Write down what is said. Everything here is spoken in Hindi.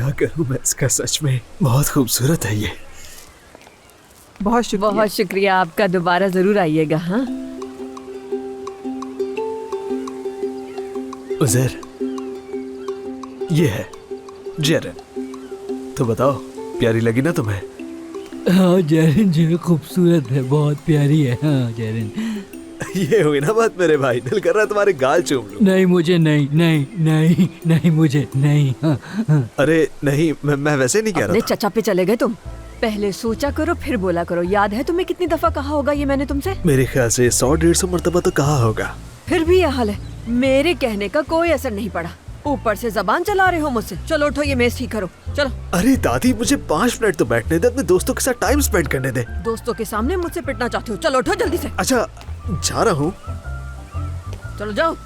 क्या करूं मैं इसका, सच में बहुत खूबसूरत है ये। बहुत शुक्रिया आपका, दोबारा जरूर आइएगा। हाँ उज़ैर, ये है जेरन। तो बताओ, प्यारी लगी ना तुम्हें? हाँ जेरिन जी खूबसूरत है, बहुत प्यारी है। हाँ जेरिन। ये हुई ना बात मेरे भाई, दिल कर रहा है तुम्हारे गाल चूम लूं। नहीं मुझे नहीं, नहीं नहीं नहीं मुझे नहीं। हाँ, हाँ। अरे नहीं, मैं वैसे नहीं कह अपने रहा था। चचा पे चले गए तुम। पहले सोचा करो फिर बोला करो। याद है तुम्हें कितनी दफा कहा होगा ये मैंने तुमसे? मेरे ख्याल से 100-150 मरतबा तो कहा होगा। फिर भी ये हाल है। मेरे कहने का कोई असर नहीं पड़ा। ऊपर से जबान चला रहे हो मुझसे। चलो उठो, ये मेज ठीक करो, चलो। अरे दादी, मुझे 5 मिनट तो बैठने दे, अपने दोस्तों के साथ टाइम स्पेंड करने दे। दोस्तों के सामने मुझसे पिटना चाहते हो? चलो उठो जल्दी से, अच्छा, जा रहा हूँ। चलो जाओ।